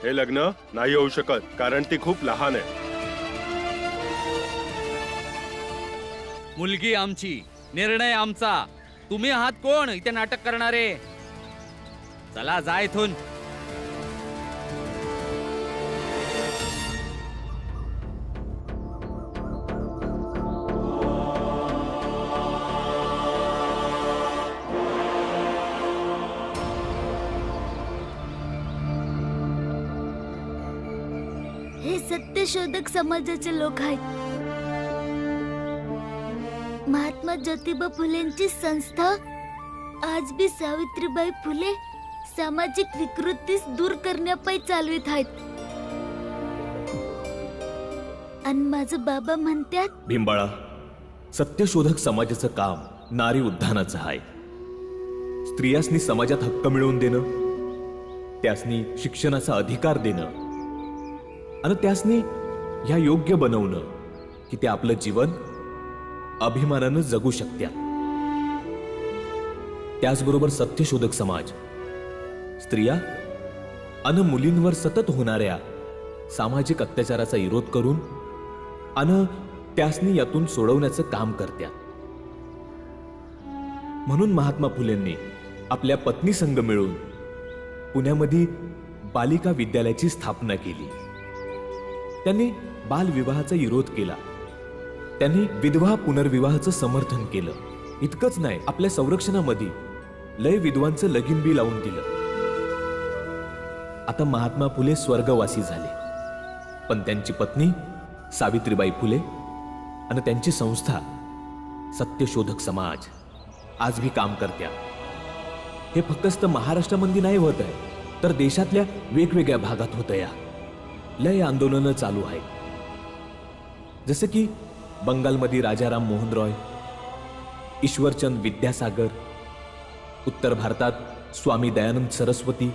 हे लग्न नाही होऊ शकत, कारण ती खूप लहान आहे. मुलगी आमची, निर्णय आमचा. तुम्ही आहात कोण इथे नाटक करणारे? चला जा इथून. हे सत्यशोधक समाजाचे लोक आहेत. महात्मा ज्योतिबा फुलेंची संस्था आज भी सावित्रीबाई फुले सामाजिक विकृतीस दूर करण्यापायी चालवित आहेत. आणि माझं बाबा म्हणतात, भिंबाळा, सत्यशोधक समाजाचं काम नारी उद्धानाचं आहे. स्त्रियासनी समाजात हक्क मिळवून देणं, त्यासनी शिक्षणाचा अधिकार देणं आणि त्यासनी ह्या योग्य बनवणं की ते आपलं जीवन अभिमानानं जगू शकतात. त्याचबरोबर सत्यशोधक समाज स्त्रिया आणि मुलींवर सतत होणाऱ्या सामाजिक अत्याचाराचा विरोध करून आणि त्यासनी यातून सोडवण्याचं काम करतात. म्हणून महात्मा फुलेंनी आपल्या पत्नी संग मिळून पुण्यामध्ये बालिका विद्यालयाची स्थापना केली. त्यांनी बालविवाहाचा विरोध केला. त्यांनी विधवा पुनर्विवाहाचं समर्थन केलं. इतकंच नाही, आपल्या संरक्षणामध्ये लय विधवांचं लगीन बी लावून दिलं. आता महात्मा फुले स्वर्गवासी झाले, पण त्यांची पत्नी सावित्रीबाई फुले आणि त्यांची संस्था सत्यशोधक समाज आज भी काम करत्या. हे फक्त महाराष्ट्रामध्ये नाही होत आहे, तर देशातल्या वेगवेगळ्या भागात होतं. या लय आंदोलनं चालू आहेत. जसं की बंगालमध्ये राजाराम मोहन रॉय, ईश्वरचंद विद्यासागर, उत्तर भारतात स्वामी दयानंद सरस्वती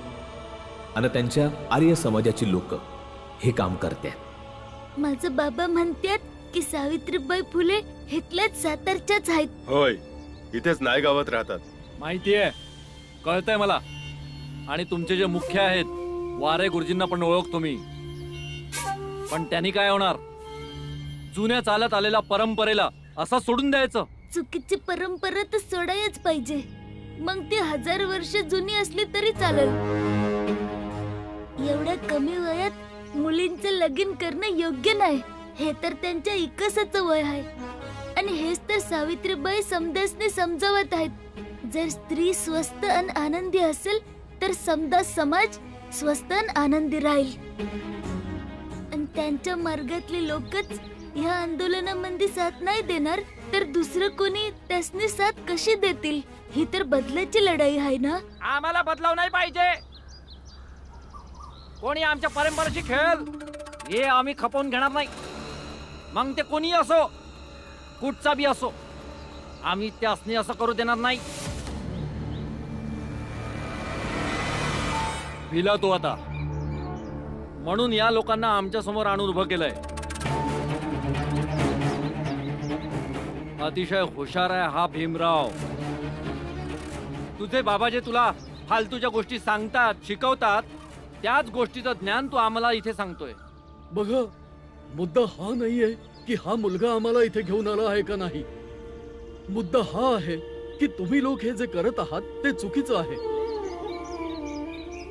आणि त्यांच्या आर्य समाजाची लोक हे काम करतात. माझं बाबा म्हणतात की सावित्रीबाई फुले इथल्याच सातारच्याच आहेत. होय, इथेच नायगावात राहतात. माहितीये, कळतंय मला. आणि तुमचे जे मुख्य आहेत वारे गुरुजींना पण ओळखतो मी. पण त्यांनी काय होणार? जुन्या चालत आलेल्या परंपरेला असं सोडून द्यायचं? चुकीची परंपरा तर सोडायच पाहिजे. मग ती 1000 वर्ष जुनी असली तरी चालेल. एवढ्या कमी वयात मुलींचं लगीन करणं योग्य नाही. हे तर त्यांच्या इकसाचं वय आहे. आणि हेच तर सावित्रीबाई समदासने समजावत आहेत. जर स्त्री स्वस्थ आणि आनंदी असेल तर समदा समाज स्वस्थ आणि आनंदी राहील. आणि त्यांच्या मार्गातले लोकच ह्या आंदोलनामध्ये साथ नाही देणार तर दुसरं कोणी त्यासनी साथ कशी देतील? ही तर बदलाची लढाई आहे ना. आम्हाला बदलाव नाही पाहिजे. कोणी आमच्या परंपरेशी खेळ हे आम्ही खपवून घेणार नाही. मग ते कोणी असो, कुठचा बी असो, आम्ही त्यासनी असं करू देणार नाही. भिला तो आता, म्हणून या लोकांना आमच्या समोर आणून उभं केलंय. अतिशय हुशार आहे हा भीमराव. तुझे बाबा जे तुला फालतूच्या गोष्टी सांगतात, शिकवतात, त्याच गोष्टीचं ज्ञान तू आम्हाला इथे सांगतोय. बघा, मुद्दा हा नाहीये की हा मुलगा आम्हाला इथे घेऊन आला आहे का नाही. मुद्दा हा आहे की तुम्ही लोक हे जे करत आहात ते चुकीचं आहे.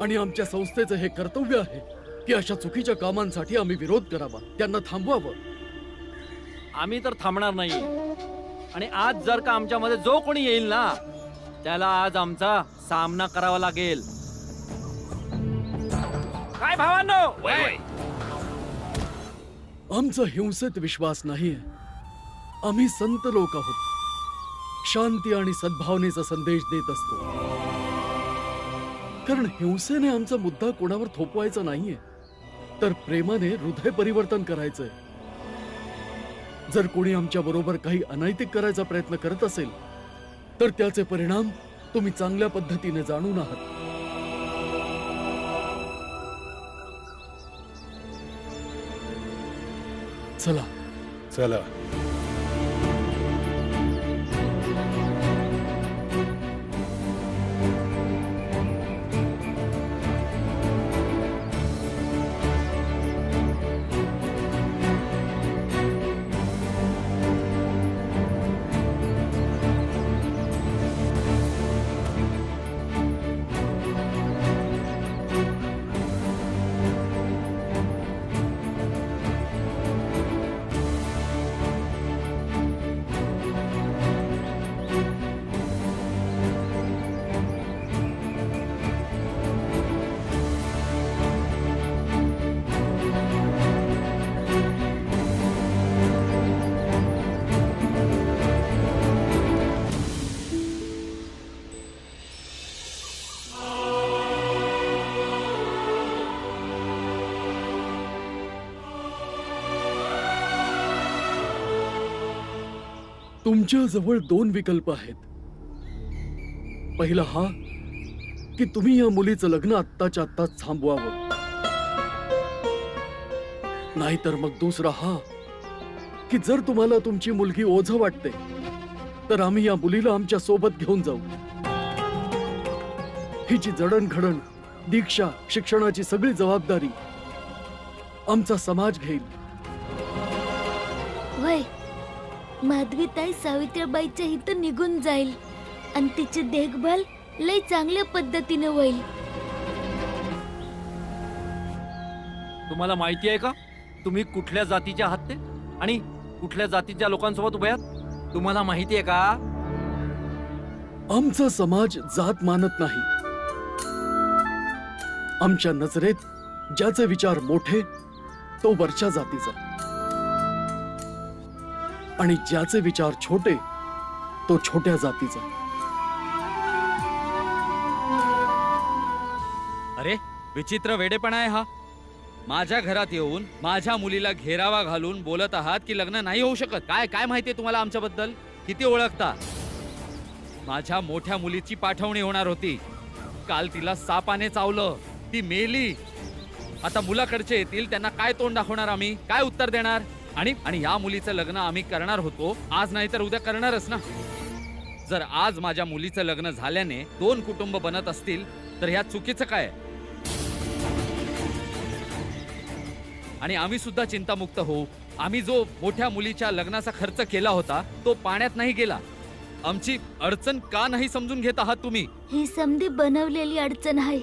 आणि आमच्या संस्थेचं हे कर्तव्य आहे की अशा चुकीच्या कामांसाठी आम्ही विरोध करावा, त्यांना थांबवावं. आम्ही तर थांबणार नाही. आणि आज जर का आमच्यामध्ये जो कोणी येईल ना, त्याला आज आमचा सामना करावा लागेल. काय भावांनो? आमचा हिंसेत विश्वास नाहीये. आम्ही संत लोक आहोत. शांती आणि सद्भावनेचा संदेश देत असतो. कारण हिंसेने आमचा मुद्दा कोणावर थोपवायचा नाहीये, तर प्रेमाने हृदय परिवर्तन करायचंय. जर कोणी आमच्या बरोबर काही अनैतिक करायचा प्रयत्न करत असेल तर त्याचे परिणाम तुम्ही चांगल्या पद्धतीने जाणून आहात. चला चला. तुमच्या जवळ दोन विकल्प आहेत. पहिला हा की तुम्ही या मुलीचं लग्न आत्ताच्या आत्ताच थांबवावं, नाहीतर मग दुसरा हा की जर तुम्हाला तुमची मुलगी ओझं वाटते तर आम्ही या मुलीला आमच्या सोबत घेऊन जाऊ. हिची जडणघडण, दीक्षा, शिक्षणाची सगळी जबाबदारी आमचा समाज घेईल. वय माधवीताई सावित्रीबाईच्या इथं निघून जाईल आणि तिची देखभाल लय चांगल्या पद्धतीने होईल. तुम्हाला माहिती आहे का तुम्ही कुठल्या जातीचे आहात ते आणि कुठल्या जातीच्या लोकांसोबत उभे आहात? तुम्हाला माहिती आहे का? आमचा समाज जात मानत नाही. आमच्या नजरेत ज्याचे विचार मोठे तो वरच्या जातीचा आणि ज्याचे विचार छोटे तो छोट्या जातीचा. अरे विचित्र वेडेपणा आहे हा. माझ्या घरात येऊन माझ्या मुलीला घेरावा घालून बोलत आहात की लग्न नाही होऊ शकत. काय काय माहितीये तुम्हाला आमच्याबद्दल? किती ओळखता? माझ्या मोठ्या मुलीची पाठवणी होणार होती, काल तिला सापाने चावलं, ती मेली. आता मुलाकडचे येतील, त्यांना काय तोंड दाखवणार आम्ही? काय उत्तर देणार? आणि या मुलीचं लग्न आम्ही करणार होतो, आज नाही तर उद्या करणारच ना. जर आज माझ्या मुलीचं लग्न झाल्याने दोन कुटुंब बनत असतील तर ह्यात चुकीचं काय? आणि आम्ही सुद्धा चिंतामुक्त होऊ. आम्ही जो मोठ्या मुलीच्या लग्नाचा खर्च केला होता तो पाण्यात नाही गेला. आमची अडचण का नाही समजून घेत आहात तुम्ही? ही समधी बनवलेली अडचण आहे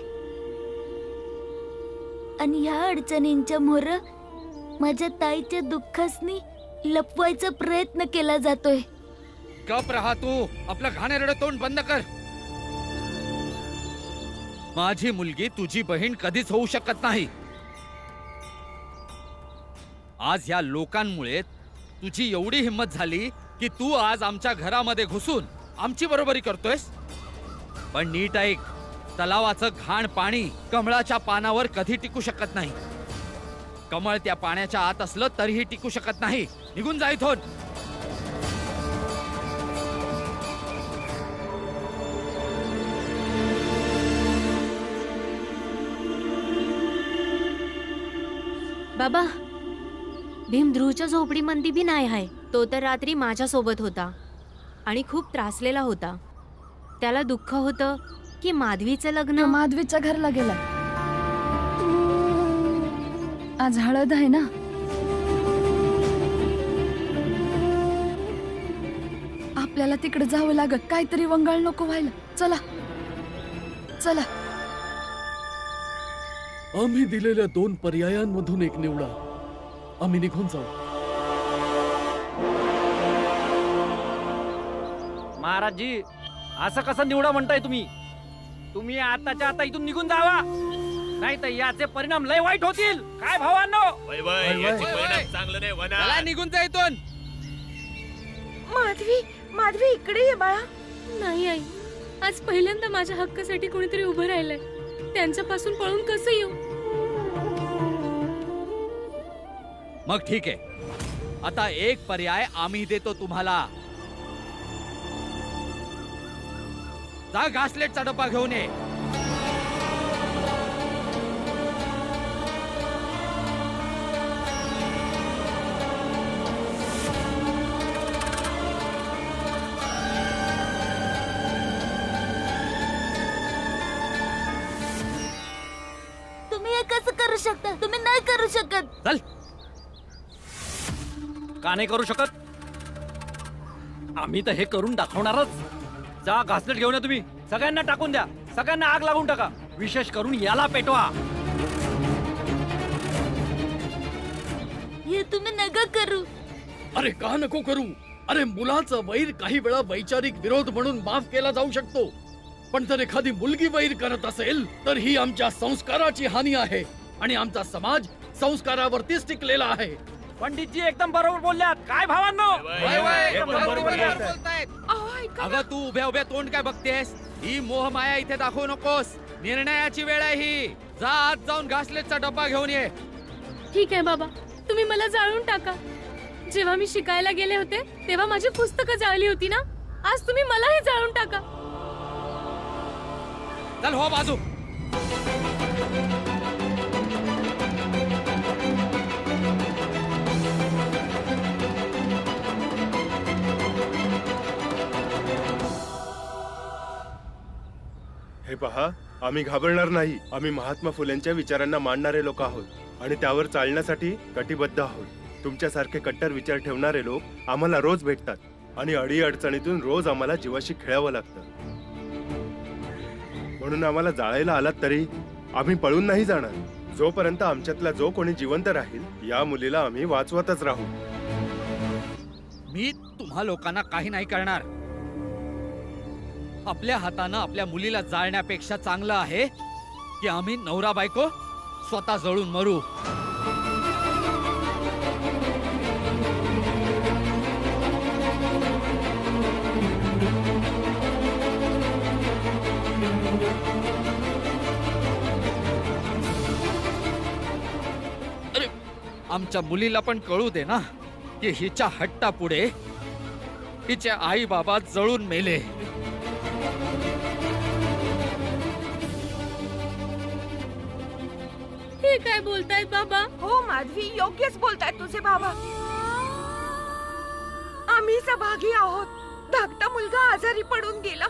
आणि ह्या अडचणींच्या मोर माझ्या ताईच्या दुःखासनी लपवायचा प्रयत्न केला जातोय. गप राहा तू. आपलं घाणेरडं तोंड बंद कर. माझी मुलगी तुझी बहीण कधीच होऊ शकत नाही. आज या लोकांमुळे तुझी एवढी हिंमत झाली की तू आज आमच्या घरामध्ये घुसून आमची बरोबरी करतोयस. पण नीट ऐक, तलावाचं घाण पाणी कमळाच्या पानावर कधी टिकू शकत नाही. कमळ त्या पाण्याच्या आत असलं तरीही टिकू शकत नाही. निघून जा इथून. बाबा, भीम ध्रुवच्या झोपडीमध्ये बी नाही आहे. तो तर रात्री माझ्या सोबत होता आणि खूप त्रासलेला होता. त्याला दुःख होतं की माधवीचं लग्न. माधवीच्या घरला गेला. आज हळद आहे ना. आपल्याला तिकडे जावं लागत. काहीतरी वंगाळ नको व्हायला. चला चला. आम्ही दिलेल्या दोन पर्यायांमधून एक निवडा. आम्ही निघून जाऊ. महाराजजी, असं कसं निवडा म्हणताय तुम्ही? तुम्ही आताच्या आता इथून निघून जावा, नाही तर याचे परिणाम लय वाईट होतील. काय भावांनो? चला निघून जा इथून. माधवी इकडे ये बाळा. नाही आई, आज पहिल्यांदा माझ्या हक्कासाठी कोणीतरी उभं राहिलंय. त्यांच्यापासून पळून कसं येऊ? मग ठीक आहे, आता एक पर्याय आम्ही देतो तुम्हाला. जा घासलेटचा डब्बा घेऊन ये. तुम्ही हे कसं करू शकता? तुम्ही नाही करू शकत. चल. का नाही करू शकत? आम्ही तर हे करून दाखवणारच. जा घासलेट घेऊन या तुम्ही. सगळ्यांना टाकून द्या. सगळ्यांना आग लागून टाका. विशेष करून याला पेटवा. हे तुम्ही नका करू. अरे का नको करू? अरे मुलाचा वैर काही वेळा वैचारिक विरोध म्हणून माफ केला जाऊ शकतो, पण जर एखादी मुलगी वैर करत असेल तर ही आमच्या संस्काराची हानी आहे आणि आमचा समाज संस्कारावरतीच टिकलेला आहे. पंडितजी एकदम बरोबर बोलल्यात. काय भावांनो? अगं तू उभ्या उभ्या तोंड काय बघतेस? ही मोहमाया इथे दाखवू नकोस. निर्णयाची वेळ आहे ही. जा आत जाऊन घासलेटचा डब्बा घेऊन ये. ठीक आहे बाबा, तुम्ही मला जाळून टाका. जेव्हा मी शिकायला गेले होते तेव्हा माझी पुस्तकं जाळली होती ना, आज तुम्ही मलाही जाळून टाका. चल हो बाजू. हे पहा, आम्ही घाबरणार नाही. आम्ही महात्मा फुलेंच्या विचारांना मानणारे लोक आहोत आणि त्यावर चालण्यासाठी कटिबद्ध आहोत. तुमच्यासारखे कट्टर विचार ठेवणारे लोक आम्हाला रोज भेटतात आणि अडी अडचणीतून रोज आम्हाला जीवाशी खेळावं लागतं. म्हणून आम्हाला जाळायला आलात तरी आम्ही पळून नाही जाणार. जोपर्यंत आमच्यातला जो कोणी जिवंत राहील या मुलीला आम्ही वाचवतच राहू. मी तुम्हा लोकांना काही नाही करणार. आपल्या हातानं आपल्या मुलीला जाळण्यापेक्षा चांगलं आहे की आम्ही नवरा बायको स्वतः जळून मरू. अरे, आमच्या मुलीला पण कळू दे ना की हिच्या हट्टापुढे हिचे आई बाबा जळून मेले. हे काय बोलतायत बाबा? हो माधवी, योग्यच बोलतायत तुझे बाबा. आम्ही सहभागी आहोत. धाकटा मुलगा आजारी पडून गेला.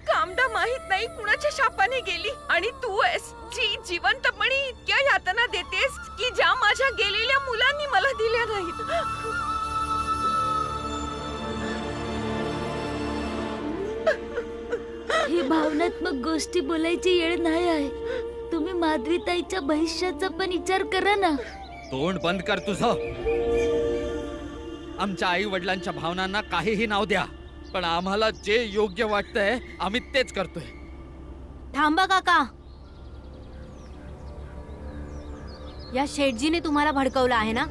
कामदा माहित नाही कुणाच्या शापाने गेली आणि तू आहेस जी जिवंतपणी इतक्या यातना देतेस की ज्या माझ्या गेलेल्या मुलांनी मला दिल्या नाहीत. ही भावनात्मक गोष्टी बोलायची वेळ नाही आहे. तुम्ही माधवीताईच्या भविष्याचा पण विचार करा ना. तोंड बंद कर तुझं. आमच्या आई वडिलांच्या भावनांना काहीही नाव द्या, पण आम्हाला जे योग्य वाटतंय आम्ही तेच करतोय. थांबा काका. या शेठजीने तुम्हाला भडकवलं आहे ना.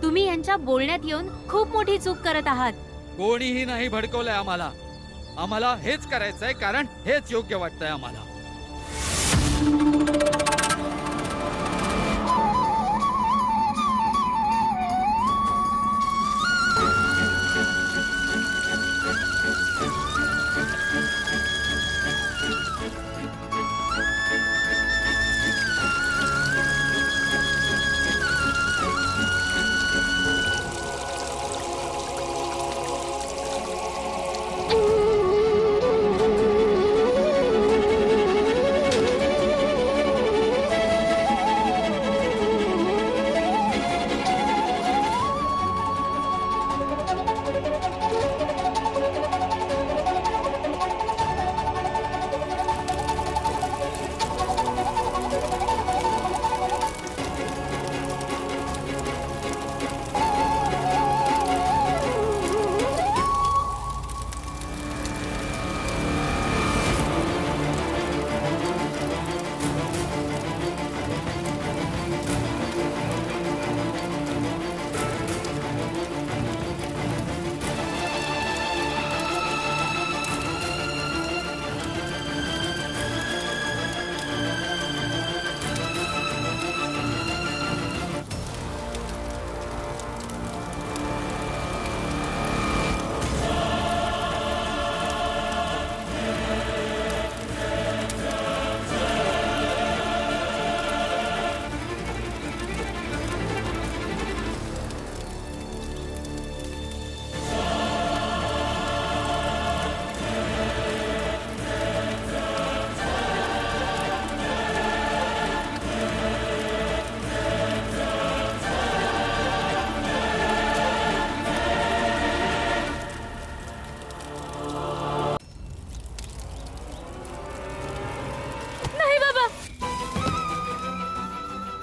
तुम्ही यांच्या बोलण्यात येऊन खूप मोठी चूक करत आहात. कोणीही नाही भडकवलंय आम्हाला. आम्हाला हेच करायचंय कारण हेच योग्य वाटतंय आम्हाला.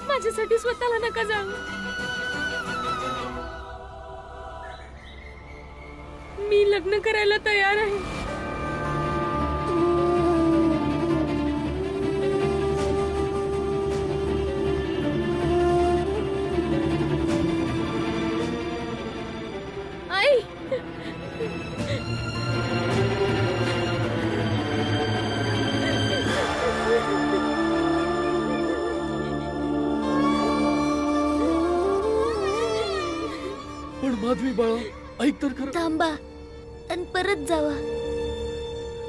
माझ्यासाठी स्वतःला नका जाऊ. मी लग्न करायला तयार आहे. आई, माधवी बाळा, ऐक तर खरं. थांबा आणि परत जावा,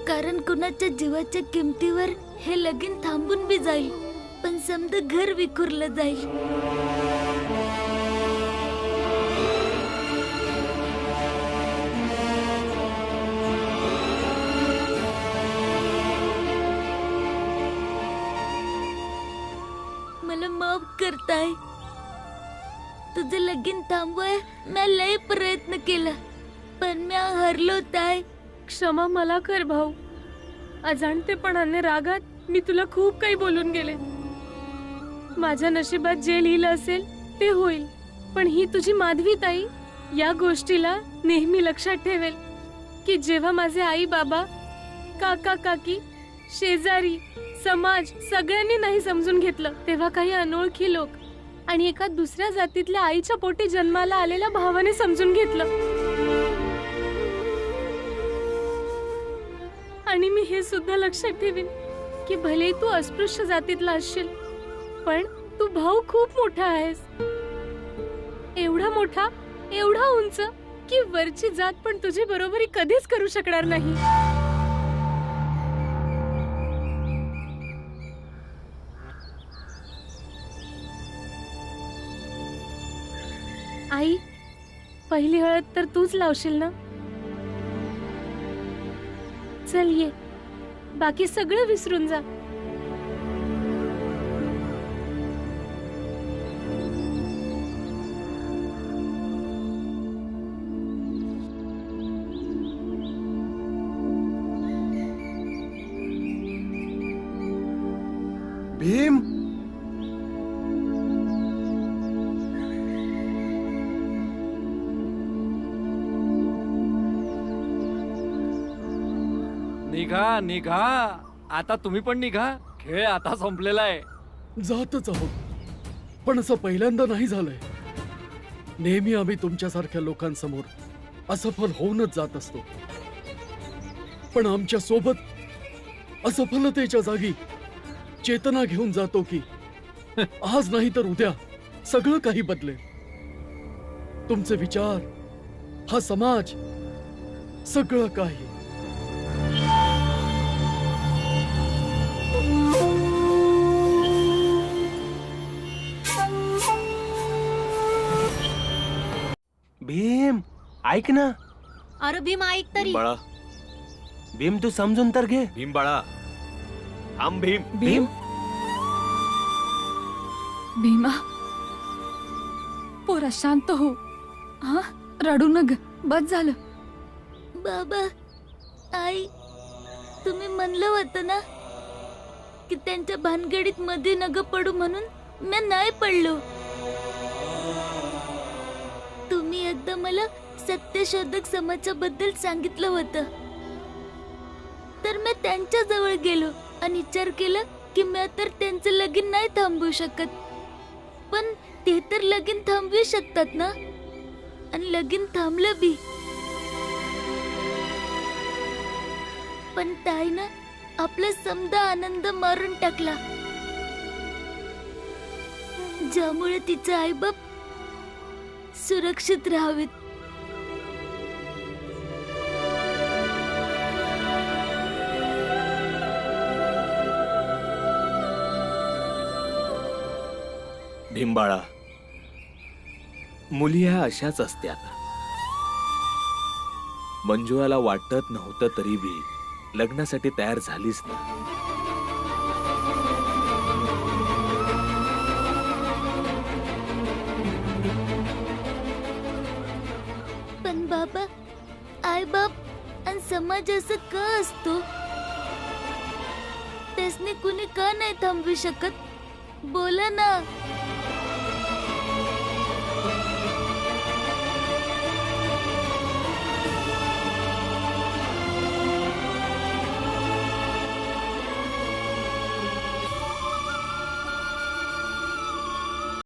कारण कुणाच्या जीवाच्या किमतीवर हे लगीन थांबून बी जाईल, पण समजा घर विखुरलं जाईल. मला माफ करताय. तुझं लगीन थांबवाय मी लय प्रयत्न केला, पण मी हरलो ताय. क्षमा मला कर भाऊ. अजाणतेपणाने रागात मी तुला खूप काही बोलून गेले. माझ्या नशिबात जे लिहिलं असेल ते होईल, पण ही तुझी माधवी ताई या गोष्टीला नेहमी लक्षात ठेवेल की जेव्हा माझे आई बाबा, काका काकी, शेजारी, समाज सगळ्यांनी नाही समजून घेतलं, तेव्हा काही अनोळखी लोक आणि एका दुसऱ्या जातीतल्या आईच्या पोटी जन्माला आलेल्या भावाने समजून घेतलं. आणि मी हे सुद्धा लक्षात ठेवीन की भले तू अस्पृश्य जातीतला असशील, पण तू भाऊ खूप मोठा आहेस. एवढा मोठा, एवढा उंच की वरची जात पण तुझी बरोबरी कधीच करू शकणार नाही. आई, पहिली हळद तर तूच लावशील ना? चल ये, बाकी सगळं विसरून जा. भीम, निघा निघा, आता तुम्ही पण निघा. खेळ आता संपलेला आहे. जातच आहोत, पण असं पहिल्यांदा नाही झालंय. नेहमी आम्ही तुमच्यासारख्या लोकांसमोर असफल होऊनच जात असतो, पण आमच्या सोबत असफलतेच्या जागी चेतना घेऊन जातो की आज नाही तर उद्या सगळं काही बदलेल. तुमचे विचार, हा समाज, सगळं काही. भीम ऐक ना. अरे भीम ऐक तरी. बाळा, भीम तू समजून तर घे. भीम बाळा, थांब भीम. भीम, भीमा पोरा शांत हो. हा, रडू नग, बस झालं. बाबा, आई, तुम्ही म्हणलं होतं ना की त्यांच्या भानगडीत मध्ये नग पडू, म्हणून मी नाही पडलो. तुम्ही एकदा मला सत्यशोधक समाजाबद्दल सांगितलं होतं, तर मी त्यांच्या जवळ गेलो आणि विचार केला की मी तर त्यांचं लगीन नाही थांबवू शकत, पण ते तर लगीन थांबवू शकतात ना, आणि लगीन थांबलं बी. पण ताईनं आपला समदा आनंद मारून टाकला, ज्यामुळे तिचे आईबाप सुरक्षित राहावेत. भीमबाळा, मुली ह्या अशाच असत्यात. मंजुळाला वाटत नव्हतं तरी बी लग्नासाठी तयार झालीच ना. पण बाबा, आई बाप आणि समाज असं का असतो? त्यासने कुणी का नाही थांबवू शकत? बोला ना.